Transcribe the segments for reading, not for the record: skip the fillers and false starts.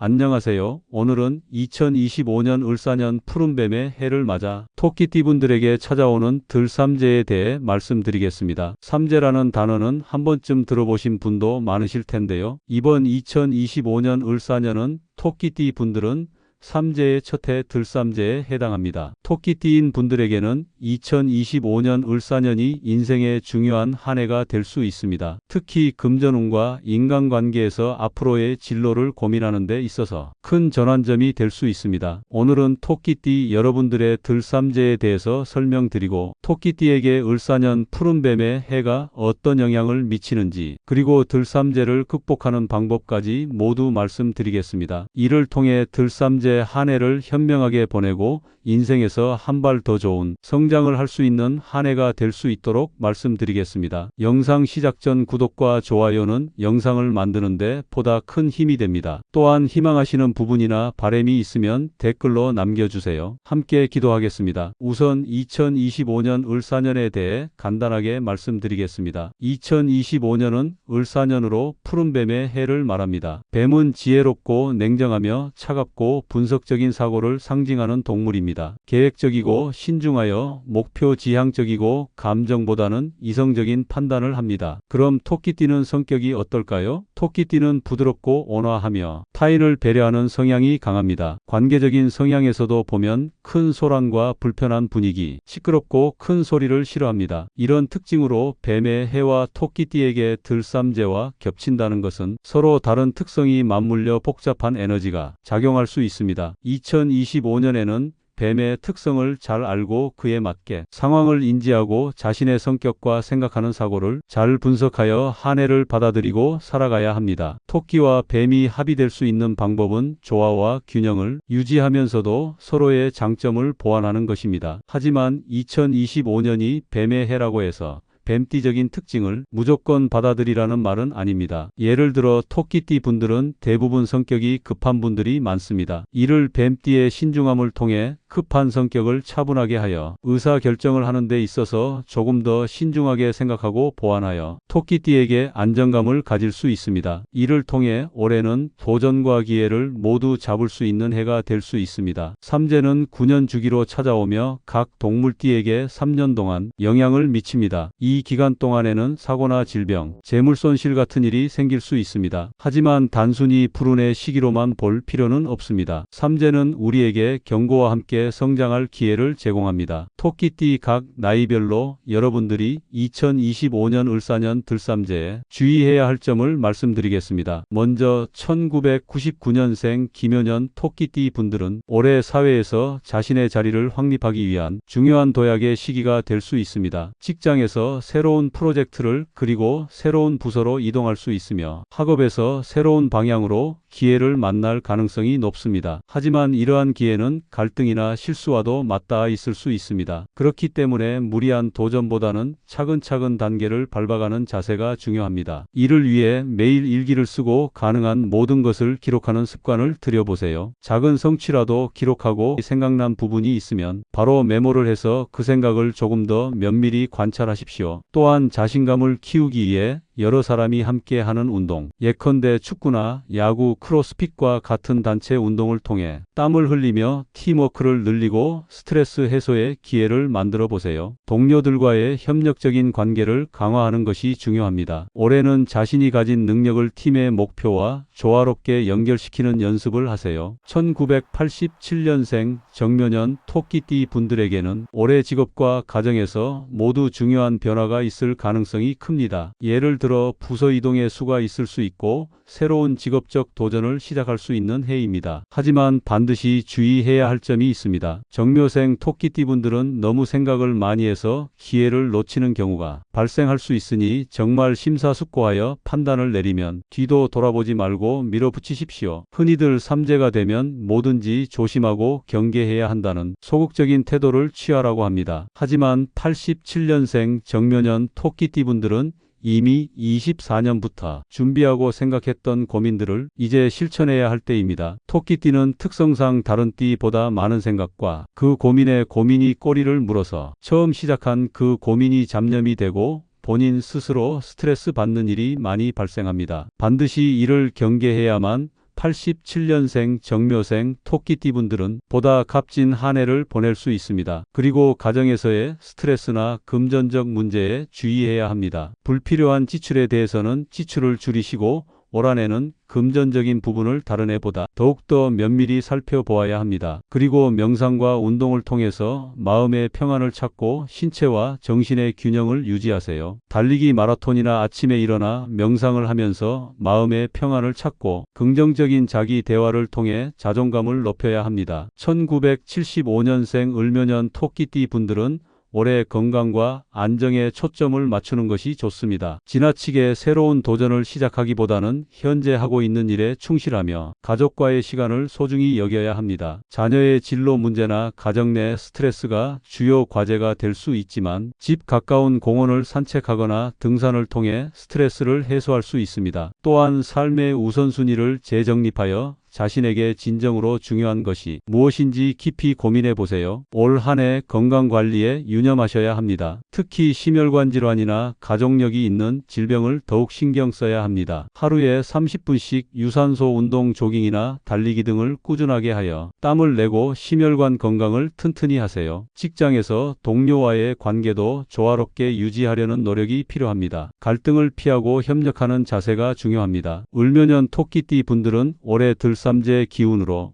안녕하세요. 오늘은 2025년 을사년 푸른뱀의 해를 맞아 토끼띠분들에게 찾아오는 들삼재에 대해 말씀드리겠습니다. 삼재라는 단어는 한 번쯤 들어보신 분도 많으실 텐데요. 이번 2025년 을사년은 토끼띠 분들은 삼재의 첫 해 들삼재에 해당합니다. 토끼띠인 분들에게는 2025년 을사년이 인생의 중요한 한 해가 될 수 있습니다. 특히 금전운과 인간관계에서 앞으로의 진로를 고민하는 데 있어서 큰 전환점이 될 수 있습니다. 오늘은 토끼띠 여러분들의 들삼재에 대해서 설명드리고 토끼띠에게 을사년 푸른뱀의 해가 어떤 영향을 미치는지 그리고 들삼재를 극복하는 방법까지 모두 말씀드리겠습니다. 이를 통해 들삼재 한 해를 현명하게 보내고 인생에서 한 발 더 좋은 성장을 할 수 있는 한 해가 될 수 있도록 말씀드리겠습니다. 영상 시작 전 구독과 좋아요는 영상을 만드는데 보다 큰 힘이 됩니다. 또한 희망하시는 부분이나 바람이 있으면 댓글로 남겨주세요. 함께 기도하겠습니다. 우선 2025년 을사년에 대해 간단하게 말씀드리겠습니다. 2025년은 을사년으로 푸른뱀의 해를 말합니다. 뱀은 지혜롭고 냉정하며 차갑고 분석적인 사고를 상징하는 동물입니다. 계획적이고 신중하여 목표 지향적이고 감정보다는 이성적인 판단을 합니다. 그럼 토끼띠는 성격이 어떨까요? 토끼띠는 부드럽고 온화하며 타인을 배려하는 성향이 강합니다. 관계적인 성향에서도 보면 큰 소란과 불편한 분위기, 시끄럽고 큰 소리를 싫어합니다. 이런 특징으로 뱀의 해와 토끼띠에게 들삼재와 겹친다는 것은 서로 다른 특성이 맞물려 복잡한 에너지가 작용할 수 있습니다. 2025년에는 뱀의 특성을 잘 알고 그에 맞게 상황을 인지하고 자신의 성격과 생각하는 사고를 잘 분석하여 한 해를 받아들이고 살아가야 합니다. 토끼와 뱀이 합의될 수 있는 방법은 조화와 균형을 유지하면서도 서로의 장점을 보완하는 것입니다. 하지만 2025년이 뱀의 해라고 해서 뱀띠적인 특징을 무조건 받아들이라는 말은 아닙니다. 예를 들어 토끼띠 분들은 대부분 성격이 급한 분들이 많습니다. 이를 뱀띠의 신중함을 통해 급한 성격을 차분하게 하여 의사결정을 하는 데 있어서 조금 더 신중하게 생각하고 보완하여 토끼띠에게 안정감을 가질 수 있습니다. 이를 통해 올해는 도전과 기회를 모두 잡을 수 있는 해가 될 수 있습니다. 삼재는 9년 주기로 찾아오며 각 동물띠에게 3년 동안 영향을 미칩니다. 이 기간 동안에는 사고나 질병, 재물손실 같은 일이 생길 수 있습니다. 하지만 단순히 불운의 시기로만 볼 필요는 없습니다. 삼재는 우리에게 경고와 함께 성장할 기회를 제공합니다. 토끼띠 각 나이별로 여러분들이 2025년 을사년 들삼재에 주의해야 할 점을 말씀드리겠습니다. 먼저 1999년생 김효년 토끼띠 분들은 올해 사회에서 자신의 자리를 확립하기 위한 중요한 도약의 시기가 될 수 있습니다. 직장에서 새로운 프로젝트를 그리고 새로운 부서로 이동할 수 있으며 학업에서 새로운 방향으로 기회를 만날 가능성이 높습니다. 하지만 이러한 기회는 갈등이나 실수와도 맞닿아 있을 수 있습니다. 그렇기 때문에 무리한 도전보다는 차근차근 단계를 밟아가는 자세가 중요합니다. 이를 위해 매일 일기를 쓰고 가능한 모든 것을 기록하는 습관을 들여보세요. 작은 성취라도 기록하고 생각난 부분이 있으면 바로 메모를 해서 그 생각을 조금 더 면밀히 관찰하십시오. 또한 자신감을 키우기 위해 여러 사람이 함께 하는 운동, 예컨대 축구나 야구, 크로스핏과 같은 단체 운동을 통해 땀을 흘리며 팀워크를 늘리고 스트레스 해소의 기회를 만들어 보세요. 동료들과의 협력적인 관계를 강화하는 것이 중요합니다. 올해는 자신이 가진 능력을 팀의 목표와 조화롭게 연결시키는 연습을 하세요. 1987년생 정묘년 토끼띠 분들에게는 올해 직업과 가정에서 모두 중요한 변화가 있을 가능성이 큽니다. 예를 들어 부서 이동의 수가 있을 수 있고 새로운 직업적 도전을 시작할 수 있는 해입니다. 하지만 반드시 주의해야 할 점이 있습니다. 정묘생 토끼띠 분들은 너무 생각을 많이 해서 기회를 놓치는 경우가 발생할 수 있으니 정말 심사숙고하여 판단을 내리면 뒤도 돌아보지 말고 밀어붙이십시오. 흔히들 삼재가 되면 뭐든지 조심하고 경계해야 한다는 소극적인 태도를 취하라고 합니다. 하지만 87년생 정묘년 토끼띠 분들은 이미 24년부터 준비하고 생각했던 고민들을 이제 실천해야 할 때입니다. 토끼띠는 특성상 다른 띠보다 많은 생각과 그 고민에 고민이 꼬리를 물어서 처음 시작한 그 고민이 잡념이 되고 본인 스스로 스트레스 받는 일이 많이 발생합니다. 반드시 이를 경계해야만 87년생 정묘생 토끼띠분들은 보다 값진 한 해를 보낼 수 있습니다. 그리고 가정에서의 스트레스나 금전적 문제에 주의해야 합니다. 불필요한 지출에 대해서는 지출을 줄이시고 올 한해는 금전적인 부분을 다른 해보다 더욱더 면밀히 살펴보아야 합니다. 그리고 명상과 운동을 통해서 마음의 평안을 찾고 신체와 정신의 균형을 유지하세요. 달리기 마라톤이나 아침에 일어나 명상을 하면서 마음의 평안을 찾고 긍정적인 자기 대화를 통해 자존감을 높여야 합니다. 1975년생 을묘년 토끼띠 분들은 올해 건강과 안정에 초점을 맞추는 것이 좋습니다. 지나치게 새로운 도전을 시작하기보다는 현재 하고 있는 일에 충실하며 가족과의 시간을 소중히 여겨야 합니다. 자녀의 진로 문제나 가정 내 스트레스가 주요 과제가 될 수 있지만 집 가까운 공원을 산책하거나 등산을 통해 스트레스를 해소할 수 있습니다. 또한 삶의 우선순위를 재정립하여 자신에게 진정으로 중요한 것이 무엇인지 깊이 고민해 보세요. 올 한 해 건강관리에 유념하셔야 합니다. 특히 심혈관 질환이나 가족력이 있는 질병을 더욱 신경 써야 합니다. 하루에 30분씩 유산소 운동, 조깅이나 달리기 등을 꾸준하게 하여 땀을 내고 심혈관 건강을 튼튼히 하세요. 직장에서 동료와의 관계도 조화롭게 유지하려는 노력이 필요합니다. 갈등을 피하고 협력하는 자세가 중요합니다. 을묘년 토끼띠 분들은 올해 들삼재 기운으로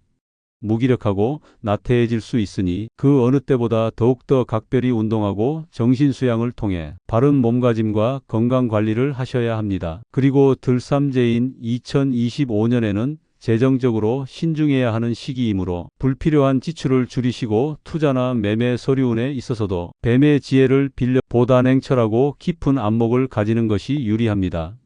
무기력하고 나태해질 수 있으니 그 어느 때보다 더욱더 각별히 운동하고 정신수양을 통해 바른 몸가짐과 건강관리를 하셔야 합니다. 그리고 들삼재인 2025년에는 재정적으로 신중해야 하는 시기이므로 불필요한 지출을 줄이시고 투자나 매매 서류운에 있어서도 뱀의 지혜를 빌려 보다 냉철하고 깊은 안목을 가지는 것이 유리합니다.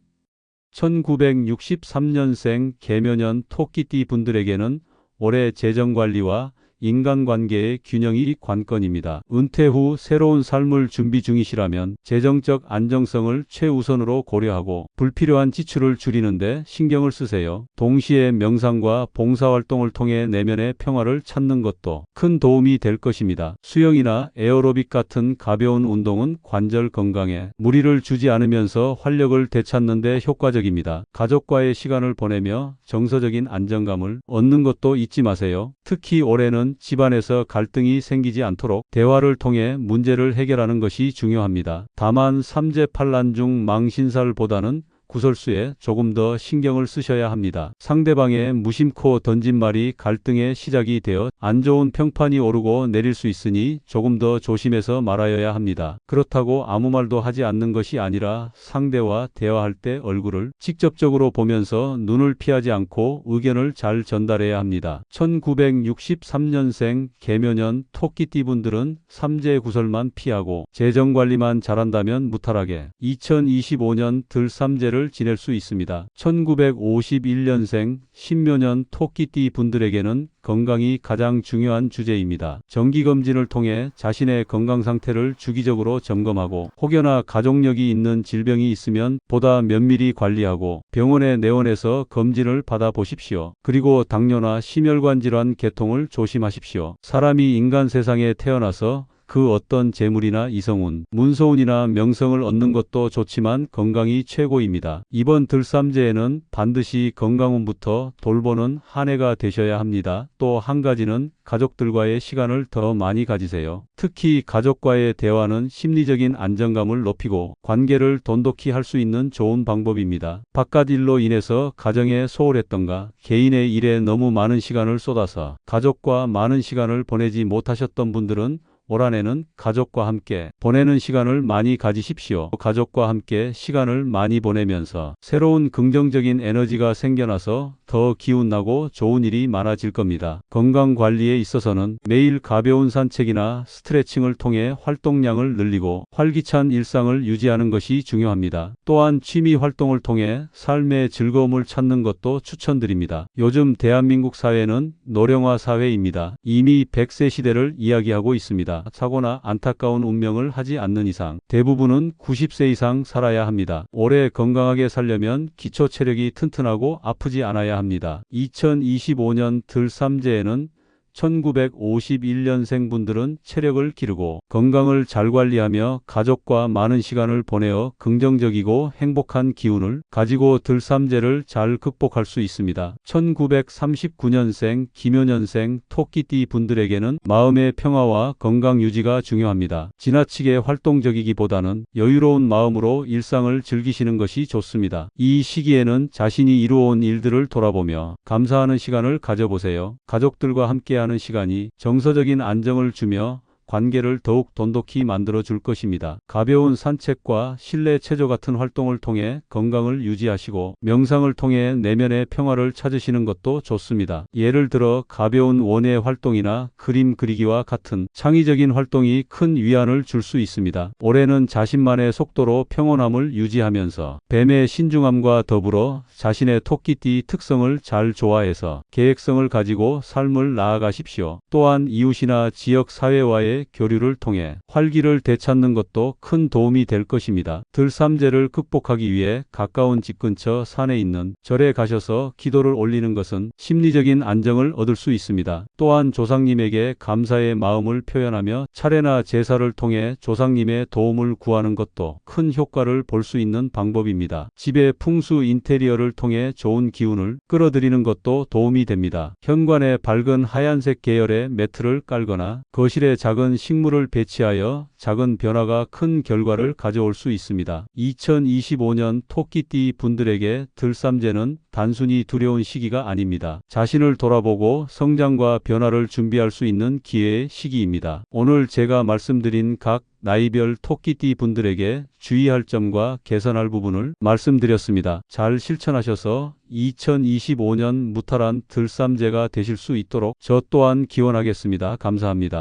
1963년생 개묘년 토끼띠 분들에게는 올해 재정관리와 인간관계의 균형이 관건입니다. 은퇴 후 새로운 삶을 준비 중이시라면 재정적 안정성을 최우선으로 고려하고 불필요한 지출을 줄이는데 신경을 쓰세요. 동시에 명상과 봉사활동을 통해 내면의 평화를 찾는 것도 큰 도움이 될 것입니다. 수영이나 에어로빅 같은 가벼운 운동은 관절 건강에 무리를 주지 않으면서 활력을 되찾는 데 효과적입니다. 가족과의 시간을 보내며 정서적인 안정감을 얻는 것도 잊지 마세요. 특히 올해는 집안에서 갈등이 생기지 않도록 대화를 통해 문제를 해결하는 것이 중요합니다. 다만 삼재팔란 중 망신살보다는 구설수에 조금 더 신경을 쓰셔야 합니다. 상대방의 무심코 던진 말이 갈등의 시작이 되어 안 좋은 평판이 오르고 내릴 수 있으니 조금 더 조심해서 말하여야 합니다. 그렇다고 아무 말도 하지 않는 것이 아니라 상대와 대화할 때 얼굴을 직접적으로 보면서 눈을 피하지 않고 의견을 잘 전달해야 합니다. 1963년생 개묘년 토끼띠 분들은 삼재구설만 피하고 재정관리만 잘한다면 무탈하게 2025년 들삼재를 지낼 수 있습니다. 1951년생 신묘년 토끼띠 분들에게는 건강이 가장 중요한 주제입니다. 정기검진을 통해 자신의 건강 상태를 주기적으로 점검하고 혹여나 가족력이 있는 질병이 있으면 보다 면밀히 관리하고 병원에 내원해서 검진을 받아보십시오. 그리고 당뇨나 심혈관 질환 계통을 조심하십시오. 사람이 인간 세상에 태어나서 그 어떤 재물이나 이성운, 문서운이나 명성을 얻는 것도 좋지만 건강이 최고입니다. 이번 들삼재에는 반드시 건강운부터 돌보는 한 해가 되셔야 합니다. 또 한 가지는 가족들과의 시간을 더 많이 가지세요. 특히 가족과의 대화는 심리적인 안정감을 높이고 관계를 돈독히 할 수 있는 좋은 방법입니다. 바깥 일로 인해서 가정에 소홀했던가 개인의 일에 너무 많은 시간을 쏟아서 가족과 많은 시간을 보내지 못하셨던 분들은 올 한해는 가족과 함께 보내는 시간을 많이 가지십시오. 가족과 함께 시간을 많이 보내면서 새로운 긍정적인 에너지가 생겨나서 더 기운나고 좋은 일이 많아질 겁니다. 건강 관리에 있어서는 매일 가벼운 산책이나 스트레칭을 통해 활동량을 늘리고 활기찬 일상을 유지하는 것이 중요합니다. 또한 취미 활동을 통해 삶의 즐거움을 찾는 것도 추천드립니다. 요즘 대한민국 사회는 노령화 사회입니다. 이미 100세 시대를 이야기하고 있습니다. 사고나 안타까운 운명을 하지 않는 이상 대부분은 90세 이상 살아야 합니다. 오래 건강하게 살려면 기초 체력이 튼튼하고 아프지 않아야 합니다. 2025년 들삼재에는 1951년생 분들은 체력을 기르고 건강을 잘 관리하며 가족과 많은 시간을 보내어 긍정적이고 행복한 기운을 가지고 들삼재를 잘 극복할 수 있습니다. 1939년생, 김효년생 토끼띠 분들에게는 마음의 평화와 건강 유지가 중요합니다. 지나치게 활동적이기보다는 여유로운 마음으로 일상을 즐기시는 것이 좋습니다. 이 시기에는 자신이 이루어온 일들을 돌아보며 감사하는 시간을 가져보세요. 가족들과 함께하는 시간이 정서적인 안정을 주며 관계를 더욱 돈독히 만들어 줄 것입니다. 가벼운 산책과 실내 체조 같은 활동을 통해 건강을 유지하시고 명상을 통해 내면의 평화를 찾으시는 것도 좋습니다. 예를 들어 가벼운 원예 활동이나 그림 그리기와 같은 창의적인 활동이 큰 위안을 줄 수 있습니다. 올해는 자신만의 속도로 평온함을 유지하면서 뱀의 신중함과 더불어 자신의 토끼띠 특성을 잘 조화해서 계획성을 가지고 삶을 나아가십시오. 또한 이웃이나 지역 사회와의 교류를 통해 활기를 되찾는 것도 큰 도움이 될 것입니다. 들삼재를 극복하기 위해 가까운 집 근처 산에 있는 절에 가셔서 기도를 올리는 것은 심리적인 안정을 얻을 수 있습니다. 또한 조상님에게 감사의 마음을 표현하며 차례나 제사를 통해 조상님의 도움을 구하는 것도 큰 효과를 볼 수 있는 방법입니다. 집의 풍수 인테리어를 통해 좋은 기운을 끌어들이는 것도 도움이 됩니다. 현관에 밝은 하얀색 계열의 매트를 깔거나 거실에 작은 식물을 배치하여 작은 변화가 큰 결과를 가져올 수 있습니다. 2025년 토끼띠 분들에게 들삼재는 단순히 두려운 시기가 아닙니다. 자신을 돌아보고 성장과 변화를 준비할 수 있는 기회의 시기입니다. 오늘 제가 말씀드린 각 나이별 토끼띠 분들에게 주의할 점과 개선할 부분을 말씀드렸습니다. 잘 실천하셔서 2025년 무탈한 들삼재가 되실 수 있도록 저 또한 기원하겠습니다. 감사합니다.